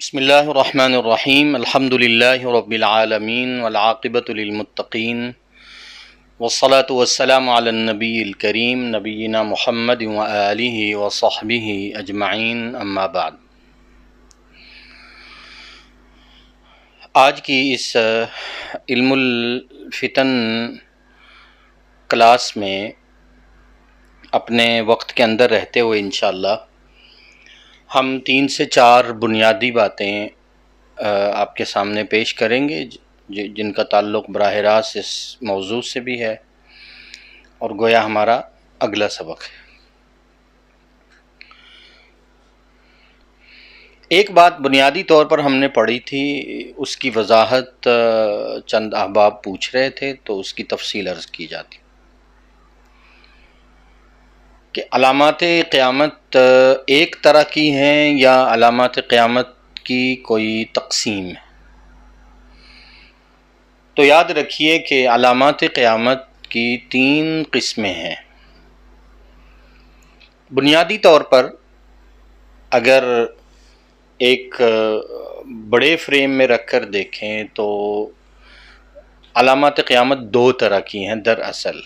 بسم اللہ الرحمن الرحیم الحمد للہ رب العالمین والعاقبۃ للمتقین والصلاة والسلام علی النبی الکریم نبینا محمد وآلہ وصحبہ اجمعین اما بعد۔ آج کی اس علم الفتن کلاس میں اپنے وقت کے اندر رہتے ہوئے انشاءاللہ ہم 3 سے 4 بنیادی باتیں آپ کے سامنے پیش کریں گے جن کا تعلق براہ راست اس موضوع سے بھی ہے اور گویا ہمارا اگلا سبق ہے۔ ایک بات بنیادی طور پر ہم نے پڑھی تھی، اس کی وضاحت چند احباب پوچھ رہے تھے تو اس کی تفصیل عرض کی جاتی کہ علامات قیامت ایک طرح کی ہیں یا علامات قیامت کی کوئی تقسیم ہے۔ تو یاد رکھیے کہ علامات قیامت کی 3 قسمیں ہیں۔ بنیادی طور پر اگر ایک بڑے فریم میں رکھ کر دیکھیں تو علامات قیامت 2 طرح کی ہیں دراصل۔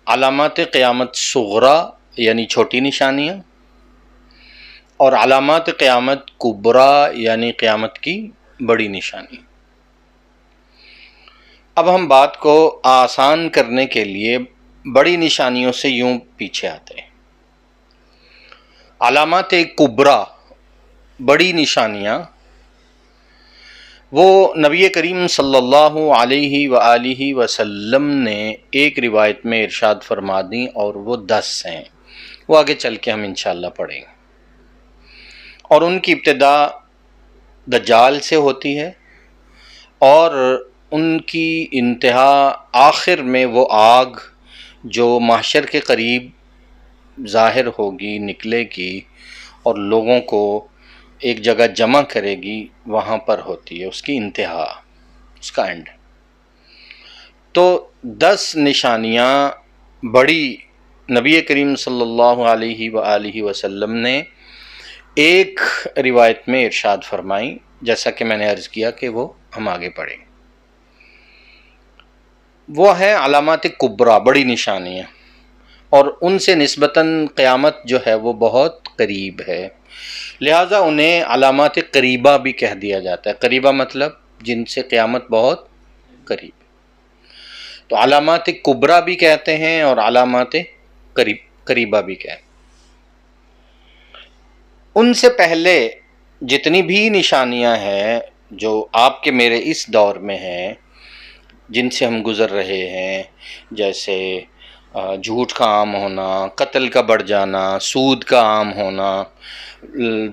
علامات قیامت صغریٰ یعنی چھوٹی نشانیاں، اور علامات قیامت کبریٰ یعنی قیامت کی بڑی نشانی۔ اب ہم بات کو آسان کرنے کے لیے بڑی نشانیوں سے یوں پیچھے آتے ہیں۔ علامات کبریٰ بڑی نشانیاں وہ نبی کریم صلی اللہ علیہ وآلہ وسلم نے ایک روایت میں ارشاد فرما دیں، اور وہ 10 ہیں، وہ آگے چل کے ہم انشاءاللہ پڑھیں گے۔ اور ان کی ابتدا دجال سے ہوتی ہے اور ان کی انتہا آخر میں وہ آگ جو محشر کے قریب ظاہر ہوگی، نکلے گی اور لوگوں کو ایک جگہ جمع کرے گی، وہاں پر ہوتی ہے اس کی انتہا، اس کا اینڈ۔ تو 10 نشانیاں بڑی نبی کریم صلی اللہ علیہ وآلہ وسلم نے ایک روایت میں ارشاد فرمائی، جیسا کہ میں نے عرض کیا کہ وہ ہم آگے پڑھیں۔ وہ ہیں علامات کبریٰ بڑی نشانیاں، اور ان سے نسبتاً قیامت جو ہے وہ بہت قریب ہے، لہٰذا انہیں علامات قریبہ بھی کہہ دیا جاتا ہے۔ قریبہ مطلب جن سے قیامت بہت قریب ہے، تو علامات کبریٰ بھی کہتے ہیں اور علامات قریبہ بھی کہتے ہیں۔ ان سے پہلے جتنی بھی نشانیاں ہیں جو آپ کے میرے اس دور میں ہیں، جن سے ہم گزر رہے ہیں، جیسے جھوٹ کا عام ہونا، قتل کا بڑھ جانا، سود کا عام ہونا،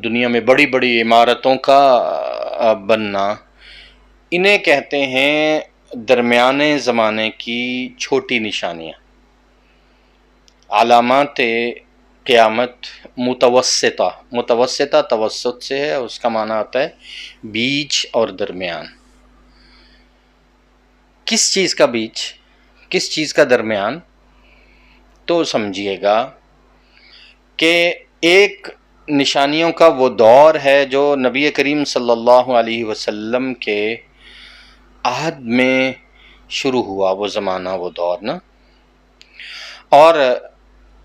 دنیا میں بڑی بڑی عمارتوں کا بننا، انہیں کہتے ہیں درمیانے زمانے کی چھوٹی نشانیاں۔ علامات قیامت متوسطہ توسط سے ہے، اس کا معنی آتا ہے بیچ اور درمیان۔ کس چیز کا بیچ، کس چیز کا درمیان؟ تو سمجھیے گا کہ ایک نشانیوں کا وہ دور ہے جو نبی کریم صلی اللہ علیہ وسلم کے عہد میں شروع ہوا، وہ زمانہ، وہ دور نا، اور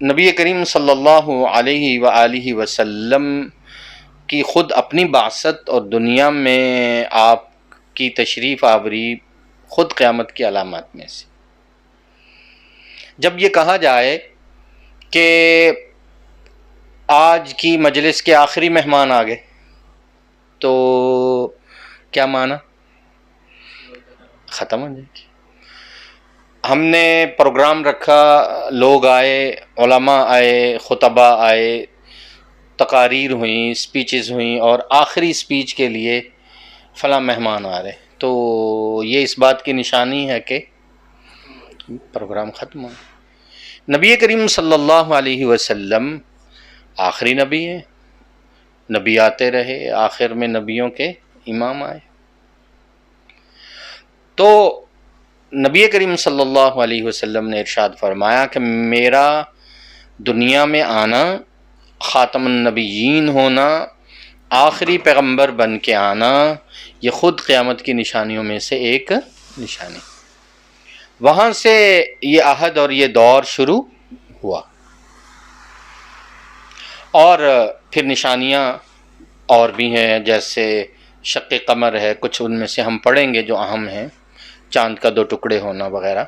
نبی کریم صلی اللہ علیہ وآلہ وسلم کی خود اپنی بعثت اور دنیا میں آپ کی تشریف آوری خود قیامت کی علامات میں سے۔ جب یہ کہا جائے کہ آج کی مجلس کے آخری مہمان آ گئے تو کیا معنی؟ ختم ہو جائے گی۔ ہم نے پروگرام رکھا، لوگ آئے، علماء آئے، خطباء آئے، تقاریر ہوئیں، سپیچز ہوئیں، اور آخری سپیچ کے لیے فلاں مہمان آ رہے، تو یہ اس بات کی نشانی ہے کہ پروگرام ختم ہو۔ نبی کریم صلی اللہ علیہ وسلم آخری نبی ہیں، نبی آتے رہے، آخر میں نبیوں کے امام آئے۔ تو نبی کریم صلی اللہ علیہ وسلم نے ارشاد فرمایا کہ میرا دنیا میں آنا، خاتم النبیین ہونا، آخری پیغمبر بن کے آنا یہ خود قیامت کی نشانیوں میں سے ایک نشانی. وہاں سے یہ عہد اور یہ دور شروع ہوا. اور پھر نشانیاں اور بھی ہیں، جیسے شق قمر ہے، کچھ ان میں سے ہم پڑھیں گے جو اہم ہیں، چاند کا 2 ٹکڑے ہونا وغیرہ.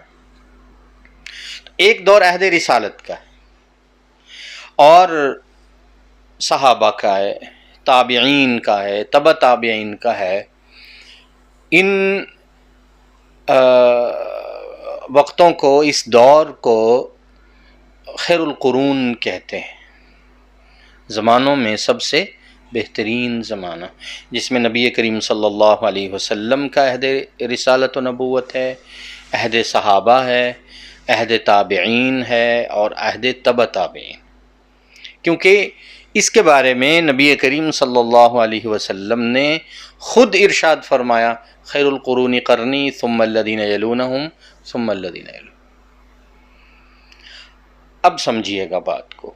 ایک دور عہد رسالت کا ہے اور صحابہ کا ہے، تابعین کا ہے، تبع تابعین کا ہے. ان وقتوں کو، اس دور کو خیر القرون کہتے ہیں، زمانوں میں سب سے بہترین زمانہ، جس میں نبی کریم صلی اللہ علیہ وسلم کا عہد رسالت و نبوت ہے، عہد صحابہ ہے، عہد تابعین ہے اور عہد تبع تابعین. کیونکہ اس کے بارے میں نبی کریم صلی اللہ علیہ وسلم نے خود ارشاد فرمایا، خیر القرون قرنی ثم الذین یلونہم ثم الذین یلونہم. اب سمجھیے گا بات کو.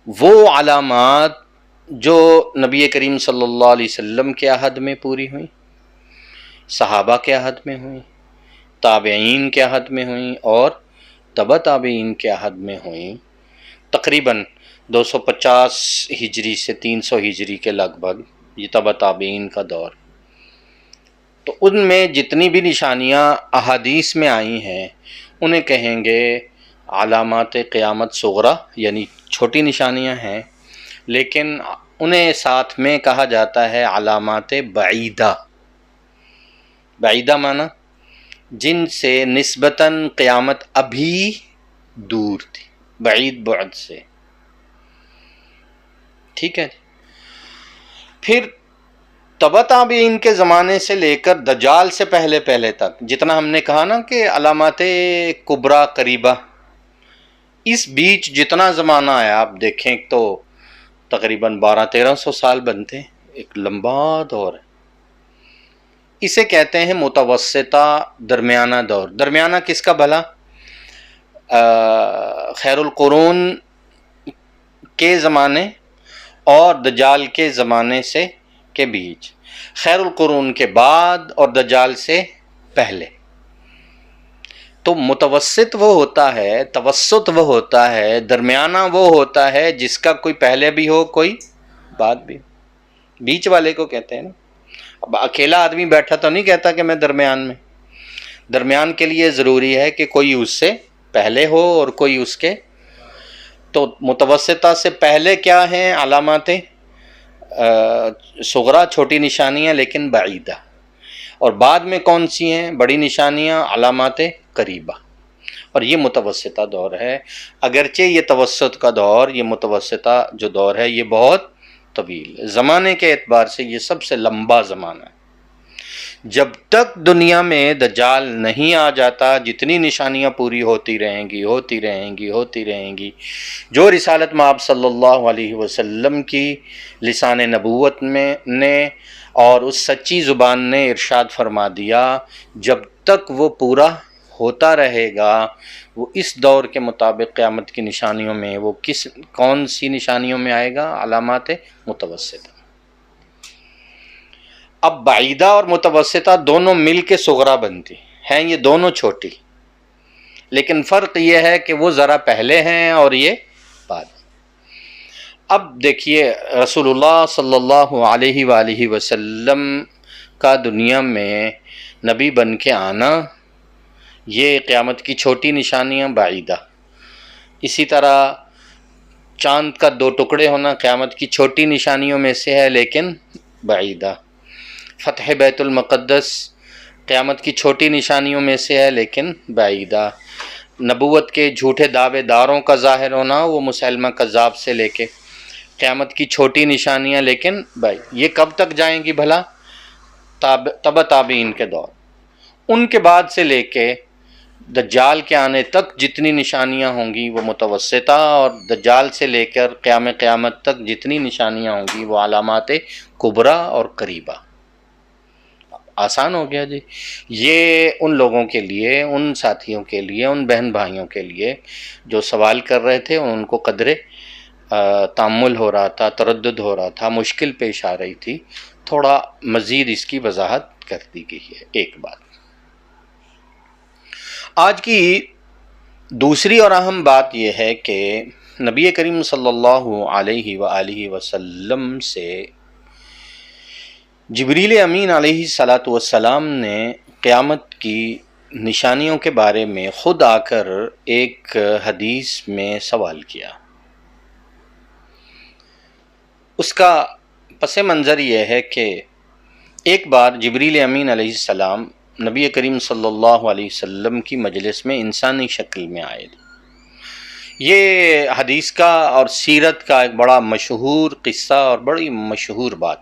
وہ علامات جو نبی کریم صلی اللہ علیہ وسلم کے عہد میں پوری ہوئیں، صحابہ کے عہد میں ہوئیں، تابعین کے عہد میں ہوئیں اور تبع تابعین کے عہد میں ہوئیں، تقریباً 250 ہجری سے 300 ہجری کے لگ بھگ یہ تبع تابعین کا دور. تو ان میں جتنی بھی نشانیاں احادیث میں آئی ہیں انہیں کہیں گے علامات قیامت صغریٰ، یعنی چھوٹی نشانیاں ہیں، لیکن انہیں ساتھ میں کہا جاتا ہے علامات بعیدہ. بعیدہ معنی جن سے نسبتاً قیامت ابھی دور تھی، بعید بعد سے. ٹھیک ہے. پھر تبع تابعین کے زمانے سے لے کر دجال سے پہلے تک، جتنا ہم نے کہا نا کہ علامات کبریٰ قریبہ، اس بیچ جتنا زمانہ آیا آپ دیکھیں تو تقریباً 1200-1300 سال بنتے ہیں. ایک لمبا دور ہے. اسے کہتے ہیں متوسطہ درمیانہ دور. درمیانہ کس کا بھلا؟ خیر القرون کے زمانے اور دجال کے زمانے سے کے بیچ، خیر القرون کے بعد اور دجال سے پہلے. تو متوسط وہ ہوتا ہے، توسط وہ ہوتا ہے، درمیانہ وہ ہوتا ہے جس کا کوئی پہلے بھی ہو کوئی بعد بھی ہو. بیچ والے کو کہتے ہیں نا. اب اکیلا آدمی بیٹھا تو نہیں کہتا کہ میں درمیان میں. درمیان کے لیے ضروری ہے کہ کوئی اس سے پہلے ہو اور کوئی اس کے. تو متوسطہ سے پہلے کیا ہیں؟ علامات صغریٰ، چھوٹی نشانیاں لیکن بعیدہ. اور بعد میں کون سی ہیں؟ بڑی نشانیاں، علامات قریبہ. اور یہ متوسطہ دور ہے. اگرچہ یہ توسط کا دور، یہ متوسطہ جو دور ہے یہ بہت طویل ہے. زمانے کے اعتبار سے یہ سب سے لمبا زمانہ ہے. جب تک دنیا میں دجال نہیں آ جاتا جتنی نشانیاں پوری ہوتی رہیں گی. جو رسالت مآب صلی اللہ علیہ وسلم کی لسان نبوت میں نے اور اس سچی زبان نے ارشاد فرما دیا، جب تک وہ پورا ہوتا رہے گا وہ اس دور کے مطابق قیامت کی نشانیوں میں وہ کون سی نشانیوں میں آئے گا؟ علامات متوسطہ. اب بعیدہ اور متوسطہ دونوں مل کے صغریٰ بنتی ہیں. یہ دونوں چھوٹی، لیکن فرق یہ ہے کہ وہ ذرا پہلے ہیں اور یہ بعد. اب دیکھیے رسول اللہ صلی اللہ علیہ وآلہ وسلم کا دنیا میں نبی بن کے آنا، یہ قیامت کی چھوٹی نشانیاں بعیدہ. اسی طرح چاند کا 2 ٹکڑے ہونا قیامت کی چھوٹی نشانیوں میں سے ہے لیکن بعیدہ. فتح بیت المقدس قیامت کی چھوٹی نشانیوں میں سے ہے لیکن بعیدہ. نبوت کے جھوٹے دعوے داروں کا ظاہر ہونا، وہ مسیلمہ کذاب سے لے کے قیامت کی چھوٹی نشانیاں لیکن یہ کب تک جائیں گی بھلا؟ تبع تابعین کے دور. ان کے بعد سے لے کے دجال کے آنے تک جتنی نشانیاں ہوں گی وہ متوسطہ، اور دجال سے لے کر قیامت تک جتنی نشانیاں ہوں گی وہ علامات کبریٰ اور قریبہ. آسان ہو گیا جی. یہ ان لوگوں کے لیے، ان ساتھیوں کے لیے، ان بہن بھائیوں کے لیے جو سوال کر رہے تھے ان کو قدرے تامل ہو رہا تھا، تردد ہو رہا تھا، مشکل پیش آ رہی تھی، تھوڑا مزید اس کی وضاحت کر دی گئی ہے۔ ایک بات آج کی دوسری اور اہم بات یہ ہے کہ نبی کریم صلی اللہ علیہ وآلہ وسلم سے جبریل امین علیہ الصلاۃ والسلام نے قیامت کی نشانیوں کے بارے میں خود آ کر ایک حدیث میں سوال کیا۔ اس کا پس منظر یہ ہے کہ ایک بار جبریل امین علیہ السلام نبی کریم صلی اللہ علیہ وسلم کی مجلس میں انسانی شکل میں آئے۔ یہ حدیث کا اور سیرت کا ایک بڑا مشہور قصہ اور بڑی مشہور بات،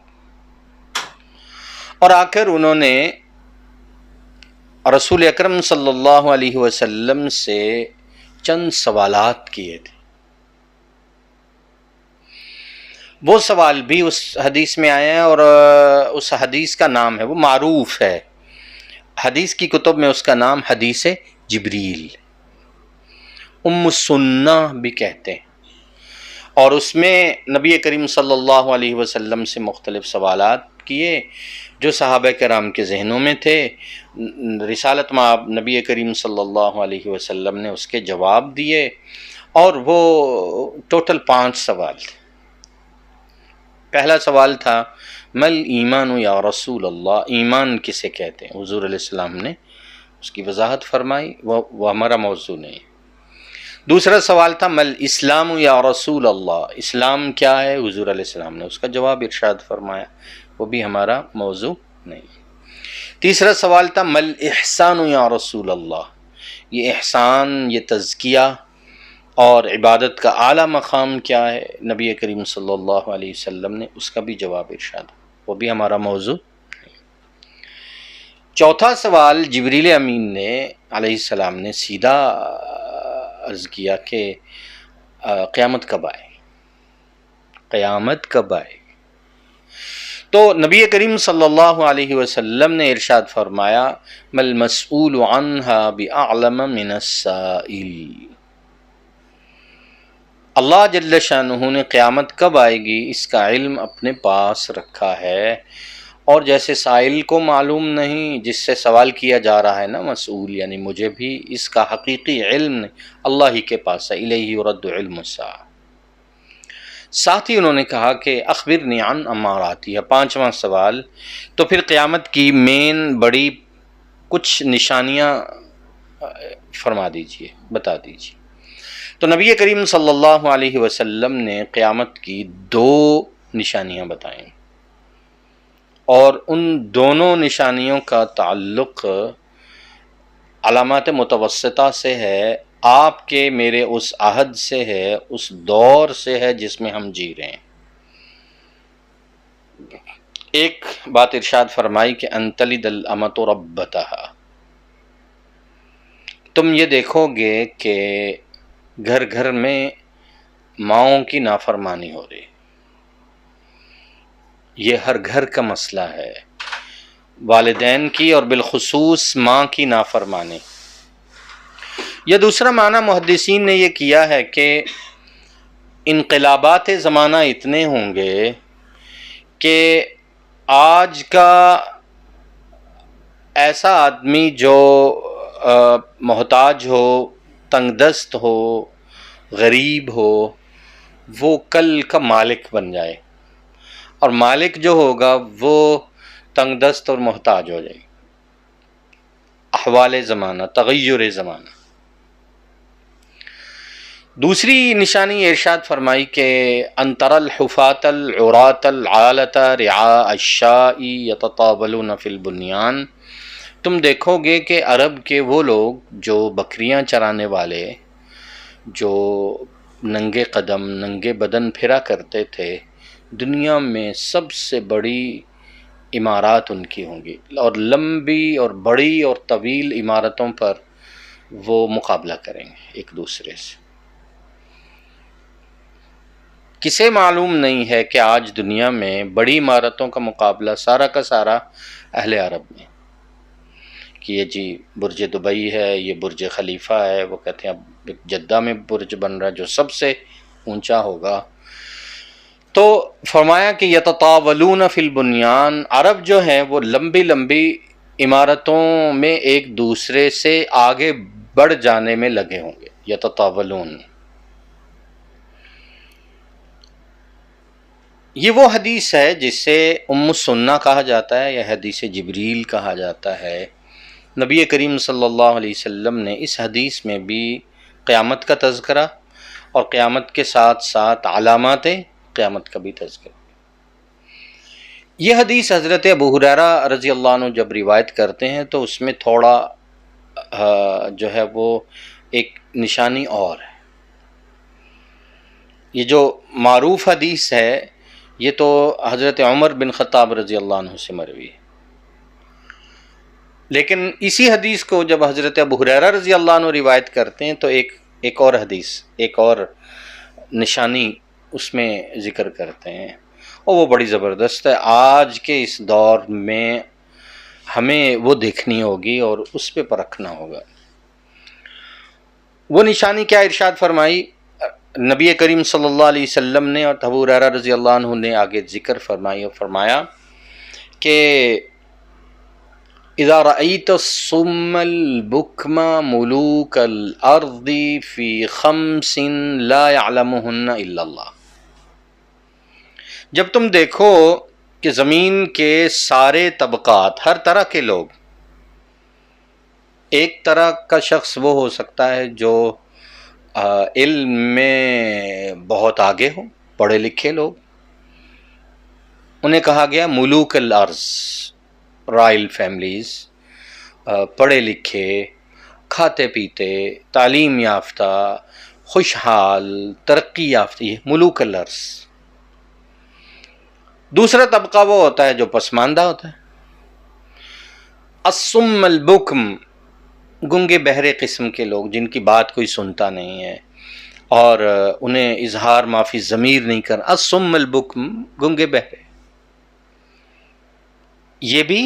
اور آ کر انہوں نے رسول اکرم صلی اللہ علیہ وسلم سے چند سوالات کیے تھے۔ وہ سوال بھی اس حدیث میں آئے ہیں، اور اس حدیث کا نام ہے، وہ معروف ہے، حدیث کی کتب میں اس کا نام حدیث جبریل، ام السنہ بھی کہتے ہیں، اور اس میں نبی کریم صلی اللہ علیہ وسلم سے مختلف سوالات کیے جو صحابہ کرام کے ذہنوں میں تھے۔ رسالت مآب نبی کریم صلی اللہ علیہ وسلم نے اس کے جواب دیے، اور وہ ٹوٹل 5 سوال تھے۔ پہلا سوال تھا مل ایمان یا رسول اللہ، ایمان کسے کہتے ہیں؟ حضور علیہ السلام نے اس کی وضاحت فرمائی، وہ ہمارا موضوع نہیں۔ دوسرا سوال تھا مل اسلام یا رسول اللہ، اسلام کیا ہے؟ حضور علیہ السلام نے اس کا جواب ارشاد فرمایا، وہ بھی ہمارا موضوع نہیں۔ تیسرا سوال تھا مل احسان یا رسول اللہ، یہ احسان، یہ تزکیہ اور عبادت کا اعلیٰ مقام کیا ہے؟ نبی کریم صلی اللہ علیہ وسلم نے اس کا بھی جواب ارشاد، وہ بھی ہمارا موضوع نہیں۔ چوتھا سوال جبریل امین نے علیہ السلام نے سیدھا عرض کیا کہ قیامت کب آئے، قیامت کب آئے؟ تو نبی کریم صلی اللہ علیہ وسلم نے ارشاد فرمایا مل مسئول عنہا بأعلم من السائل، اللہ جل شانہ نے قیامت کب آئے گی اس کا علم اپنے پاس رکھا ہے، اور جیسے سائل کو معلوم نہیں، جس سے سوال کیا جا رہا ہے نا، مسئول یعنی مجھے بھی اس کا حقیقی علم نہیں، اللہ ہی کے پاس ہے، الیہ یرد علم الساعہ۔ ساتھ ہی انہوں نے کہا کہ اخبرنی عن اماراتها، 5واں سوال، تو پھر قیامت کی مین بڑی کچھ نشانیاں فرما دیجئے، بتا دیجئے۔ تو نبی کریم صلی اللہ علیہ وسلم نے قیامت کی 2 نشانیاں بتائیں، اور ان دونوں نشانیوں کا تعلق علامات متوسطہ سے ہے، آپ کے میرے اس عہد سے ہے، اس دور سے ہے جس میں ہم جی رہے ہیں۔ ایک بات ارشاد فرمائی کہ ان تلد الامۃ ربتہا، تم یہ دیکھو گے کہ گھر گھر میں ماؤں کی نافرمانی ہو رہی، یہ ہر گھر کا مسئلہ ہے، والدین کی اور بالخصوص ماں کی نافرمانی۔ یہ دوسرا معنی محدثین نے یہ کیا ہے کہ انقلابات زمانہ اتنے ہوں گے کہ آج کا ایسا آدمی جو محتاج ہو، تنگ دست ہو، غریب ہو، وہ کل کا مالک بن جائے، اور مالک جو ہوگا وہ تنگ دست اور محتاج ہو جائے۔ احوال زمانہ، تغیر زمانہ۔ دوسری نشانی ارشاد فرمائی کہ ان تری الحفاة العراة العالة رعاء الشاء یتطاولون فی البنیان، تم دیکھو گے کہ عرب کے وہ لوگ جو بکریاں چرانے والے، جو ننگے قدم ننگے بدن پھرا کرتے تھے، دنیا میں سب سے بڑی عمارات ان کی ہوں گی، اور لمبی اور بڑی اور طویل عمارتوں پر وہ مقابلہ کریں گے ایک دوسرے سے۔ کسے معلوم نہیں ہے کہ آج دنیا میں بڑی عمارتوں کا مقابلہ سارا کا سارا اہل عرب میں، کہ یہ جی برج دبئی ہے، یہ برج خلیفہ ہے، وہ کہتے ہیں اب جدہ میں برج بن رہا ہے جو سب سے اونچا ہوگا. تو فرمایا کہ یتطاولون فی البنیان، عرب جو ہیں وہ لمبی لمبی عمارتوں میں ایک دوسرے سے آگے بڑھ جانے میں لگے ہوں گے. یتطاولون، یہ وہ حدیث ہے جسے ام السنہ کہا جاتا ہے یا حدیث جبریل کہا جاتا ہے. نبی کریم صلی اللہ علیہ وسلم نے اس حدیث میں بھی قیامت کا تذکرہ اور قیامت کے ساتھ ساتھ علامات قیامت کا بھی تذکرہ. یہ حدیث حضرت ابو ہریرہ رضی اللہ عنہ جب روایت کرتے ہیں تو اس میں تھوڑا جو ہے وہ ایک نشانی اور ہے. یہ جو معروف حدیث ہے یہ تو حضرت عمر بن خطاب رضی اللہ عنہ سے مروی ہے، لیکن اسی حدیث کو جب حضرت ابو ہریرہ رضی اللہ عنہ روایت کرتے ہیں تو ایک اور حدیث، ایک اور نشانی اس میں ذکر کرتے ہیں، اور وہ بڑی زبردست ہے. آج کے اس دور میں ہمیں وہ دیکھنی ہوگی اور اس پہ پرکھنا ہوگا. وہ نشانی کیا ارشاد فرمائی نبی کریم صلی اللہ علیہ وسلم نے، اور ابو ہریرہ رضی اللہ عنہ نے آگے ذکر فرمائی اور فرمایا کہ اذا رأیت الصم البکم ملوک الارض فی خمس لا يعلمہن الا اللہ. جب تم دیکھو کہ زمین کے سارے طبقات، ہر طرح کے لوگ، ایک طرح کا شخص وہ ہو سکتا ہے جو علم میں بہت آگے ہو، پڑھے لکھے لوگ، انہیں کہا گیا ملوک الارض، رائل فیملیز، پڑھے لکھے، کھاتے پیتے، تعلیم یافتہ، خوشحال، ترقی یافتہ، یہ ملوک الارض. دوسرا طبقہ وہ ہوتا ہے جو پسماندہ ہوتا ہے، الصم البکم، گنگے بہرے قسم کے لوگ جن کی بات کوئی سنتا نہیں ہے اور انہیں اظہار معافی ضمیر نہیں کرنا. الصم البکم، گنگے بہرے. یہ بھی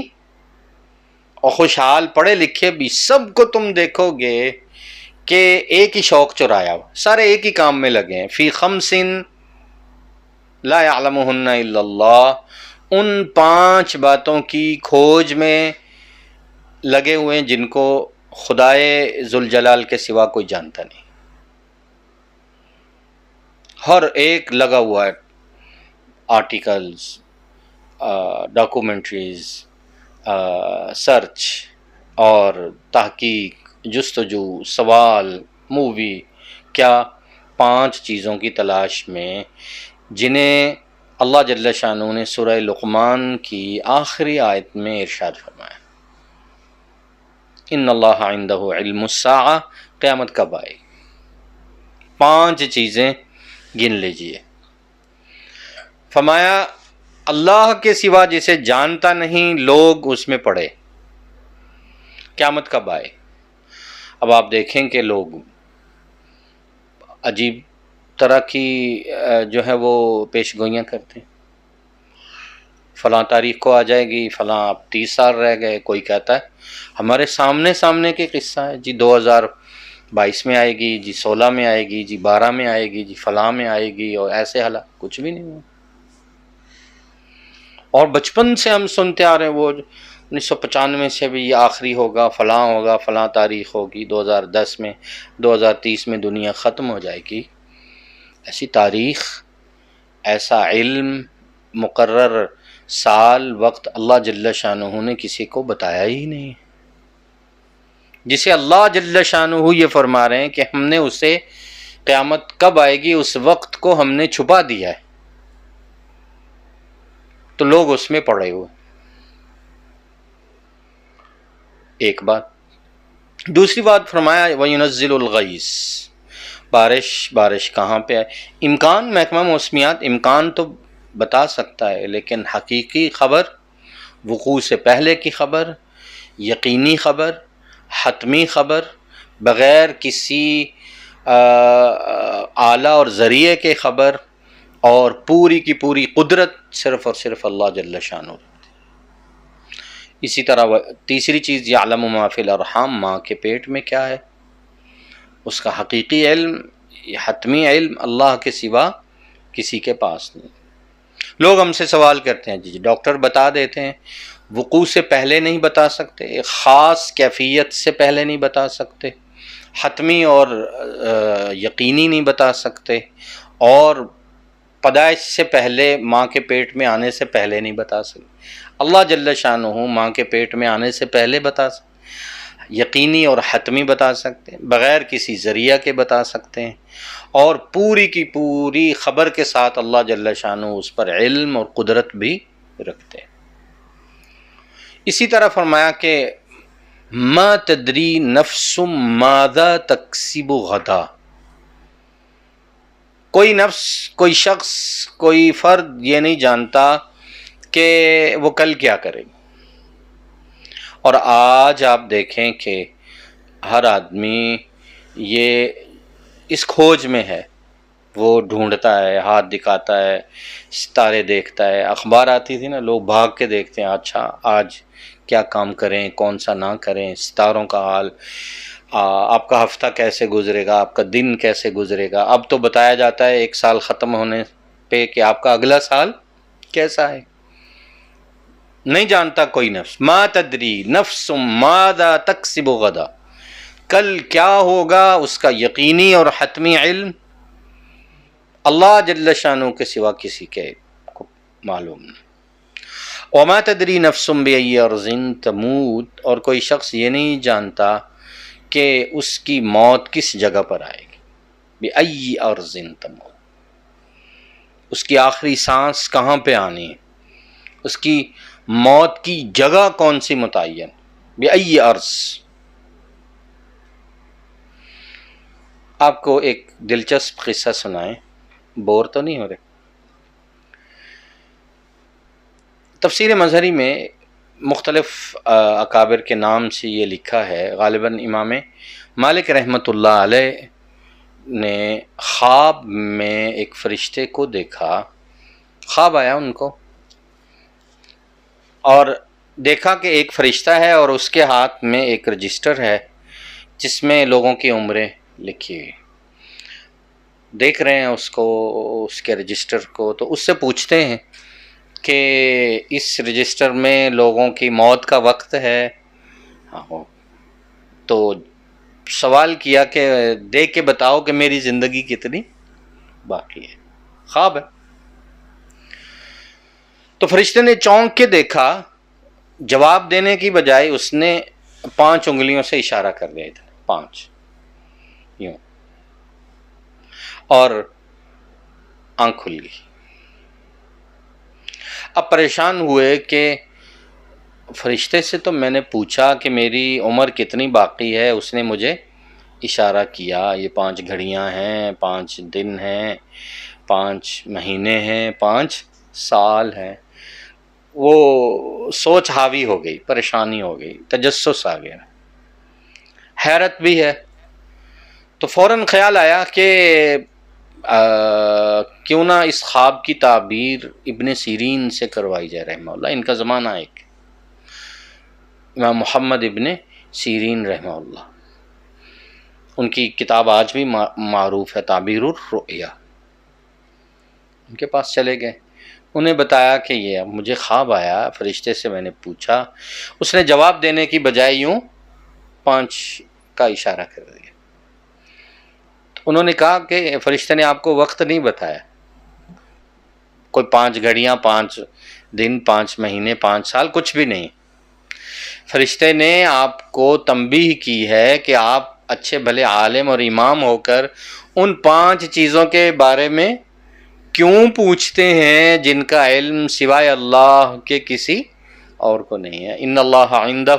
اور خوشحال پڑھے لکھے بھی، سب کو تم دیکھو گے کہ ایک ہی شوق چرایا ہوا، سارے ایک ہی کام میں لگے ہیں. فی خمس لا يعلمہن الا اللہ، ان 5 باتوں کی کھوج میں لگے ہوئے ہیں جن کو خدائے ذوالجلال کے سوا کوئی جانتا نہیں. ہر ایک لگا ہوا ہے، آرٹیکلز، ڈاکومنٹریز، سرچ اور تحقیق، جستجو، سوال، مووی، کیا 5 چیزوں کی تلاش میں جنہیں اللہ جل شانہ نے سورہ لقمان کی آخری آیت میں ارشاد فرمایا ان اللہ عندہ علم الساعہ، قیامت کب آئے. 5 چیزیں گن لیجئے. فرمایا اللہ کے سوا جسے جانتا نہیں لوگ اس میں پڑے، قیامت کب آئے. اب آپ دیکھیں کہ لوگ عجیب طرح کی جو ہے وہ پیش گوئیاں کرتے ہیں. فلاں تاریخ کو آ جائے گی، فلاں اب 30 سال رہ گئے. کوئی کہتا ہے ہمارے سامنے کے قصہ ہے جی 2022 میں آئے گی، جی 16 میں آئے گی، جی 12 میں آئے گی، جی فلاں میں آئے گی، اور ایسے حالات کچھ بھی نہیں ہوا. اور بچپن سے ہم سنتے آ رہے ہیں وہ 1995 سے بھی یہ آخری ہوگا، فلاں تاریخ ہوگی، 2010 میں، 2030 میں دنیا ختم ہو جائے گی. ایسی تاریخ، ایسا علم، مقرر سال، وقت اللہ جل شانہ نے کسی کو بتایا ہی نہیں، جسے اللہ جل شانہ یہ فرما رہے ہیں کہ ہم نے اسے قیامت کب آئے گی اس وقت کو ہم نے چھپا دیا ہے. تو لوگ اس میں پڑے ہوئے. ایک بات. دوسری بات فرمایا وَيُنَزِّلُ الْغَيْثَ، بارش کہاں پہ ہے. امکان، محکمہ موسمیات امکان تو بتا سکتا ہے، لیکن حقیقی خبر، وقوع سے پہلے کی خبر، یقینی خبر، حتمی خبر، بغیر کسی آلہ اور ذریعے کے خبر، اور پوری کی پوری قدرت صرف اور صرف اللہ جل شانہ. اسی طرح تیسری چیز یعلم ما فی الارحام، ماں کے پیٹ میں کیا ہے، اس کا حقیقی علم یہ حتمی علم اللہ کے سوا کسی کے پاس نہیں۔ لوگ ہم سے سوال کرتے ہیں جی ڈاکٹر بتا دیتے ہیں، وقوع سے پہلے نہیں بتا سکتے، ایک خاص کیفیت سے پہلے نہیں بتا سکتے، حتمی اور یقینی نہیں بتا سکتے، اور پیدائش سے پہلے ماں کے پیٹ میں آنے سے پہلے نہیں بتا سکتے۔ اللہ جل شانہ ماں کے پیٹ میں آنے سے پہلے بتا سکتے، یقینی اور حتمی بتا سکتے ہیں، بغیر کسی ذریعہ کے بتا سکتے ہیں، اور پوری کی پوری خبر کے ساتھ اللہ جل شانہ اس پر علم اور قدرت بھی رکھتے ہیں۔ اسی طرح فرمایا کہ ما تدری نفس ماذا تکسب غدا، کوئی نفس، کوئی شخص، کوئی فرد یہ نہیں جانتا کہ وہ کل کیا کرے گا۔ اور آج آپ دیکھیں کہ ہر آدمی یہ اس کھوج میں ہے، وہ ڈھونڈتا ہے، ہاتھ دکھاتا ہے، ستارے دیکھتا ہے۔ اخبار آتی تھی نا، لوگ بھاگ کے دیکھتے ہیں، اچھا آج کیا کام کریں، کون سا نہ کریں، ستاروں کا حال، آپ کا ہفتہ کیسے گزرے گا، آپ کا دن کیسے گزرے گا۔ اب تو بتایا جاتا ہے ایک سال ختم ہونے پہ کہ آپ کا اگلا سال کیسا ہے۔ نہیں جانتا کوئی نفس، ما تدری نفس ماذا تکسب غدا، کل کیا ہوگا اس کا یقینی اور حتمی علم اللہ جل شانہ کے سوا کسی کے کو معلوم نہیں۔ وما تدری نفس بأی ارض تموت، اور کوئی شخص یہ نہیں جانتا کہ اس کی موت کس جگہ پر آئے گی۔ بأی ارض تموت، اس کی آخری سانس کہاں پہ آنی ہے، اس کی موت کی جگہ کون سی متعین، بأی ارض۔ آپ کو ایک دلچسپ قصہ سنائیں، بور تو نہیں ہو رہے؟ تفسیر مظہری میں مختلف اکابر کے نام سے یہ لکھا ہے، غالباً امام مالک رحمۃ اللہ علیہ نے خواب میں ایک فرشتے کو دیکھا، خواب آیا ان کو اور دیکھا کہ ایک فرشتہ ہے اور اس کے ہاتھ میں ایک رجسٹر ہے جس میں لوگوں کی عمریں لکھی ہوئی۔ دیکھ رہے ہیں اس کو، اس کے رجسٹر کو، تو اس سے پوچھتے ہیں کہ اس رجسٹر میں لوگوں کی موت کا وقت ہے؟ تو سوال کیا کہ دیکھ کے بتاؤ کہ میری زندگی کتنی باقی ہے، خواب ہے۔ تو فرشتے نے چونک کے دیکھا، جواب دینے کی بجائے اس نے 5 انگلیوں سے اشارہ کر دیا تھا، 5 یوں، اور آنکھ کھل گئی۔ اب پریشان ہوئے کہ فرشتے سے تو میں نے پوچھا کہ میری عمر کتنی باقی ہے، اس نے مجھے اشارہ کیا یہ 5 گھڑیاں ہیں، 5 دن ہیں، 5 مہینے ہیں، 5 سال ہیں۔ وہ سوچ حاوی ہو گئی، پریشانی ہو گئی، تجسس آ گیا، حیرت بھی ہے۔ تو فوراً خیال آیا کہ کیوں نہ اس خواب کی تعبیر ابن سیرین سے کروائی جائے رحمہ اللہ۔ ان کا زمانہ ایک امام محمد ابن سیرین رحمہ اللہ، ان کی کتاب آج بھی معروف ہے، تعبیر الرؤیا۔ ان کے پاس چلے گئے، انہیں بتایا کہ یہ مجھے خواب آیا، فرشتے سے میں نے پوچھا، اس نے جواب دینے کی بجائے یوں 5 کا اشارہ کر دیا۔ انہوں نے کہا کہ فرشتے نے آپ کو وقت نہیں بتایا، کوئی 5 گھڑیاں، 5 دن، 5 مہینے، 5 سال، کچھ بھی نہیں۔ فرشتے نے آپ کو تنبیہ کی ہے کہ آپ اچھے بھلے عالم اور امام ہو کر ان 5 چیزوں کے بارے میں کیوں پوچھتے ہیں جن کا علم سوائے اللہ کے کسی اور کو نہیں ہے۔ ان اللہ عندہ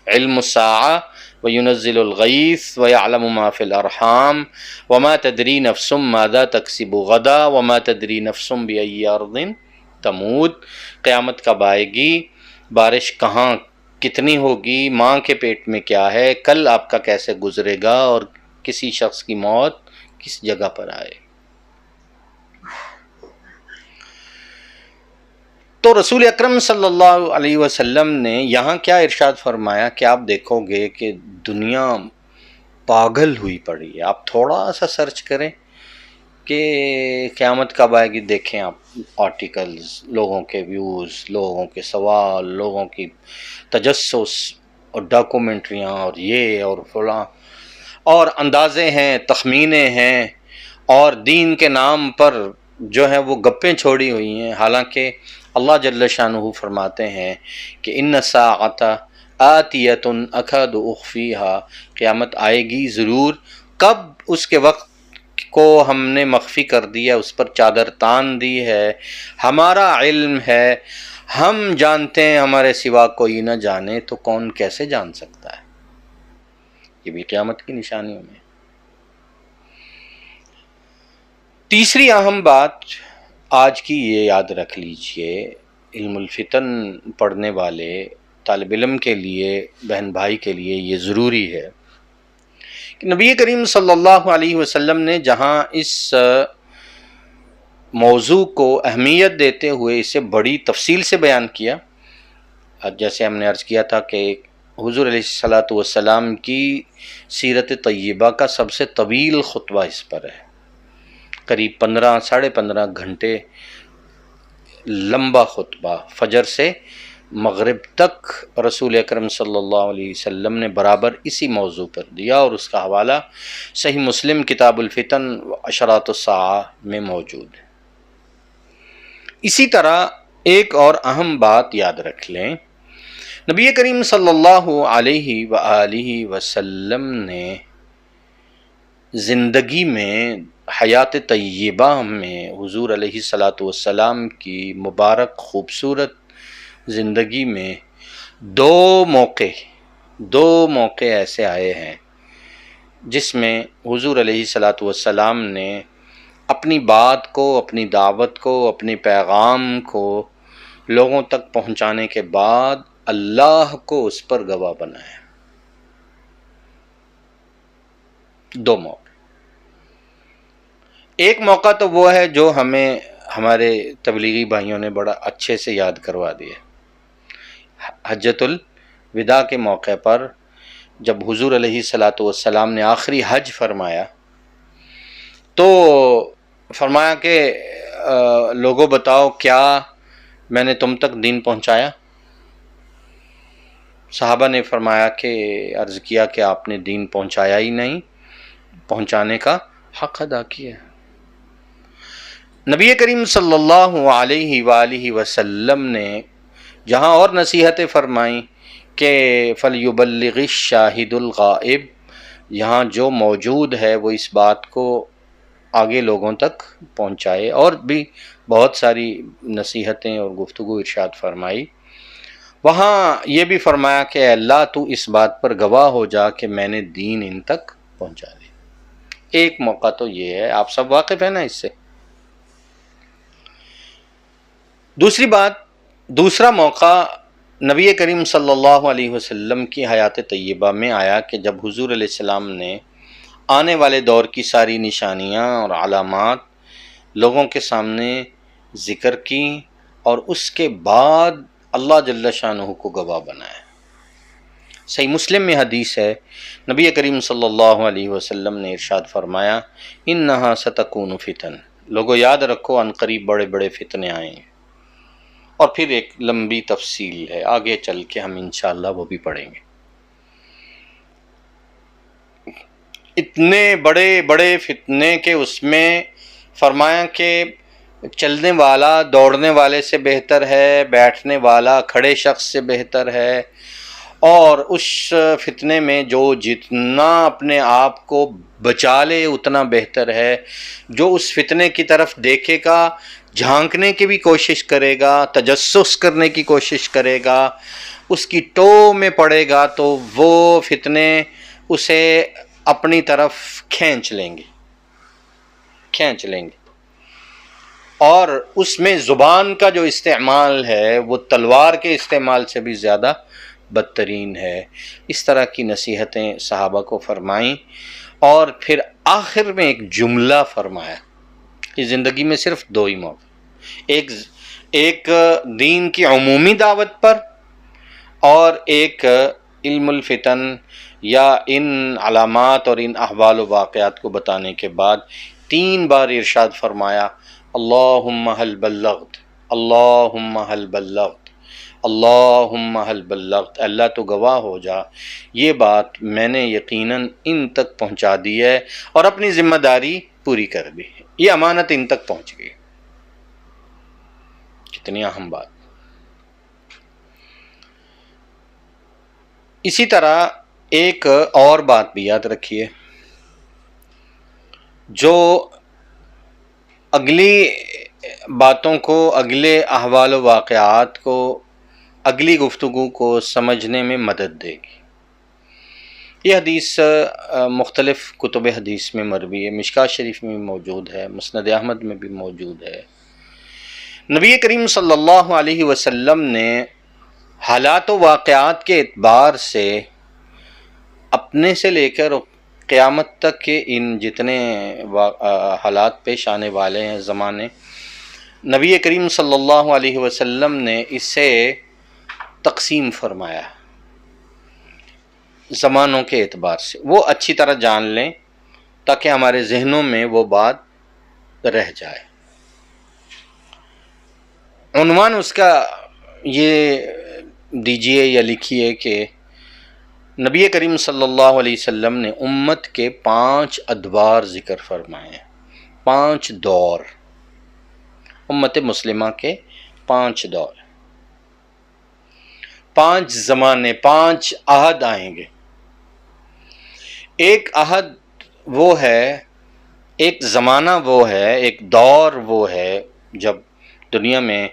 علم الساعہ وینزل الغیث ویعلم ما فی الارحام وما تدری نفس ماذا تکسب غدا وما تدری نفس بأی ارض تموت۔ قیامت کب آئے گی، بارش کہاں کتنی ہوگی، ماں کے پیٹ میں کیا ہے، کل آپ کا کیسے گزرے گا، اور کسی شخص کی موت کس جگہ پر آئے۔ تو رسول اکرم صلی اللہ علیہ وسلم نے یہاں کیا ارشاد فرمایا کہ آپ دیکھو گے کہ دنیا پاگل ہوئی پڑی ہے، آپ تھوڑا سا سرچ کریں کہ قیامت کب آئے گی، دیکھیں آپ آرٹیکلز، لوگوں کے ویوز، لوگوں کے سوال، لوگوں کی تجسس اور ڈاکومنٹریاں اور یہ اور فلاں، اور اندازے ہیں، تخمینے ہیں، اور دین کے نام پر جو ہے وہ گپیں چھوڑی ہوئی ہیں، حالانکہ اللہ جل شانہ فرماتے ہیں کہ ان الساعۃ آتیۃ اکاد اخفیہا، قیامت آئے گی ضرور، کب؟ اس کے وقت کو ہم نے مخفی کر دیا، اس پر چادر تان دی ہے، ہمارا علم ہے، ہم جانتے ہیں، ہمارے سوا کوئی نہ جانے، تو کون کیسے جان سکتا ہے؟ یہ بھی قیامت کی نشانیوں میں۔ تیسری اہم بات آج کی یہ یاد رکھ لیجئے، علم الفتن پڑھنے والے طالب علم کے لیے، بہن بھائی کے لیے یہ ضروری ہے کہ نبی کریم صلی اللہ علیہ وسلم نے جہاں اس موضوع کو اہمیت دیتے ہوئے اسے بڑی تفصیل سے بیان کیا، جیسے ہم نے عرض کیا تھا کہ حضور علیہ الصلاۃ والسلام کی سیرت طیبہ کا سب سے طویل خطبہ اس پر ہے، قریب 15 گھنٹے لمبا خطبہ، فجر سے مغرب تک رسول اکرم صلی اللہ علیہ وسلم نے برابر اسی موضوع پر دیا، اور اس کا حوالہ صحیح مسلم کتاب الفتن اشراط الساعہ میں موجود ہے۔ اسی طرح ایک اور اہم بات یاد رکھ لیں، نبی کریم صلی اللہ علیہ وآلہ وسلم نے زندگی میں، حیات طیبہ میں، حضور علیہ الصلاۃ والسلام کی مبارک خوبصورت زندگی میں دو موقع ایسے آئے ہیں جس میں حضور علیہ الصلاۃ والسلام نے اپنی بات کو، اپنی دعوت کو، اپنی پیغام کو لوگوں تک پہنچانے کے بعد اللہ کو اس پر گواہ بنایا۔ دو موقع، ایک موقع تو وہ ہے جو ہمیں ہمارے تبلیغی بھائیوں نے بڑا اچھے سے یاد کروا دیا، حجۃ الوداع کے موقع پر جب حضور علیہ الصلاۃ والسلام نے آخری حج فرمایا تو فرمایا کہ لوگوں بتاؤ کیا میں نے تم تک دین پہنچایا؟ صحابہ نے فرمایا کہ عرض کیا کہ آپ نے دین پہنچایا ہی نہیں، پہنچانے کا حق ادا کیا۔ نبی کریم صلی اللہ علیہ وآلہ وسلم نے جہاں اور نصیحتیں فرمائیں کہ فَلْيُبَلِّغِ الشَّاهِدُ الْغَائِبُ، یہاں جو موجود ہے وہ اس بات کو آگے لوگوں تک پہنچائے، اور بھی بہت ساری نصیحتیں اور گفتگو ارشاد فرمائی، وہاں یہ بھی فرمایا کہ اے اللہ تو اس بات پر گواہ ہو جا کہ میں نے دین ان تک پہنچا دی۔ ایک موقع تو یہ ہے، آپ سب واقف ہیں نا اس سے۔ دوسری بات، دوسرا موقع نبی کریم صلی اللہ علیہ وسلم کی حیات طیبہ میں آیا کہ جب حضور علیہ السلام نے آنے والے دور کی ساری نشانیاں اور علامات لوگوں کے سامنے ذکر کی، اور اس کے بعد اللہ جل شانہ کو گواہ بنایا۔ صحیح مسلم میں حدیث ہے، نبی کریم صلی اللہ علیہ وسلم نے ارشاد فرمایا انہا ستکون فتن، لوگوں یاد رکھو ان قریب بڑے بڑے فتنے آئیں گے، اور پھر ایک لمبی تفصیل ہے، آگے چل کے ہم انشاءاللہ وہ بھی پڑھیں گے۔ اتنے بڑے بڑے فتنے کے اس میں فرمایا کہ چلنے والا دوڑنے والے سے بہتر ہے، بیٹھنے والا کھڑے شخص سے بہتر ہے، اور اس فتنے میں جو جتنا اپنے آپ کو بچا لے اتنا بہتر ہے، جو اس فتنے کی طرف دیکھے گا، جھانکنے کی بھی کوشش کرے گا، تجسس کرنے کی کوشش کرے گا، اس کی ٹو میں پڑے گا تو وہ فتنے اسے اپنی طرف کھینچ لیں گے، اور اس میں زبان کا جو استعمال ہے وہ تلوار کے استعمال سے بھی زیادہ بدترین ہے۔ اس طرح کی نصیحتیں صحابہ کو فرمائیں، اور پھر آخر میں ایک جملہ فرمایا کہ زندگی میں صرف دو ہی موقع، ایک دین کی عمومی دعوت پر، اور ایک علم الفتن یا ان علامات اور ان احوال و واقعات کو بتانے کے بعد 3 بار ارشاد فرمایا اللہم حل بلغت، اللہم حل بلغت، اللہم حل بلغت، اللہ تو گواہ ہو جا یہ بات میں نے یقیناً ان تک پہنچا دی ہے اور اپنی ذمہ داری پوری کر دی، یہ امانت ان تک پہنچ گئی۔ کتنی اہم بات۔ اسی طرح ایک اور بات بھی یاد رکھیے، جو اگلی باتوں کو، اگلے احوال و واقعات کو، اگلی گفتگو کو سمجھنے میں مدد دے گی۔ یہ حدیث مختلف کتب حدیث میں مروی ہے، مشکوٰۃ شریف میں بھی موجود ہے، مسند احمد میں بھی موجود ہے۔ نبی کریم صلی اللہ علیہ وسلم نے حالات و واقعات کے اعتبار سے اپنے سے لے کر قیامت تک کے ان جتنے حالات پیش آنے والے ہیں زمانے، نبی کریم صلی اللہ علیہ وسلم نے اسے تقسیم فرمایا زمانوں کے اعتبار سے، وہ اچھی طرح جان لیں تاکہ ہمارے ذہنوں میں وہ بات رہ جائے۔ عنوان اس کا یہ دیجئے یا لکھیے کہ نبی کریم صلی اللہ علیہ وسلم نے امت کے 5 ادوار ذکر فرمائے ہیں، 5 دور، امت مسلمہ کے 5 دور، 5 زمانے، 5 عہد آئیں گے۔ ایک عہد وہ ہے، ایک زمانہ وہ ہے، ایک دور وہ ہے جب دنیا میں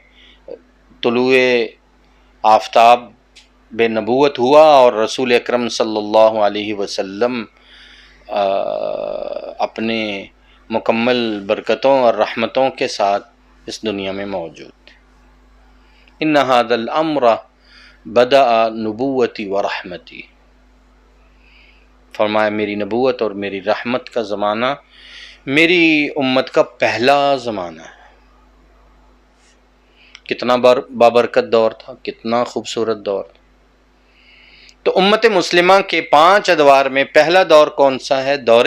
طلوع آفتاب بے نبوت ہوا اور رسول اکرم صلی اللہ علیہ وسلم اپنے مکمل برکتوں اور رحمتوں کے ساتھ اس دنیا میں موجود تھے۔ ان ھذا الامر بدأ نبوتی و رحمتی، فرمایا میری نبوت اور میری رحمت کا زمانہ میری امت کا پہلا زمانہ ہے۔ کتنا بابرکت دور تھا، کتنا خوبصورت دور تھا۔ تو امت مسلمہ کے 5 ادوار میں پہلا دور کون سا ہے؟ دور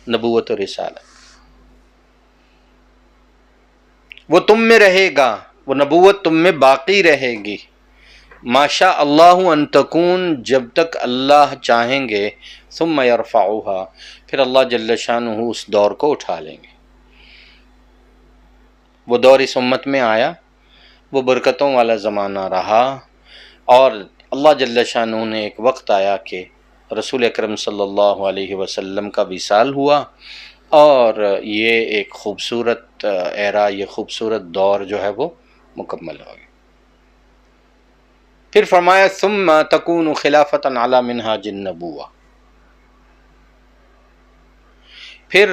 نبوت و رسالت۔ وہ تم میں رہے گا، وہ نبوت تم میں باقی رہے گی، ماشاء اللہ ان تکون، جب تک اللہ چاہیں گے، ثم یرفعها، پھر اللہ جل شانہ اس دور کو اٹھا لیں گے۔ وہ دور اس امت میں آیا، وہ برکتوں والا زمانہ رہا، اور اللہ جل شانہ نے ایک وقت آیا کہ رسول اکرم صلی اللہ علیہ وسلم کا وصال ہوا، اور یہ ایک خوبصورت ایرا، یہ خوبصورت دور جو ہے وہ مکمل ہو گیا۔ پھر فرمایا ثم تکون خلافۃ علی منہاج النبوہ، پھر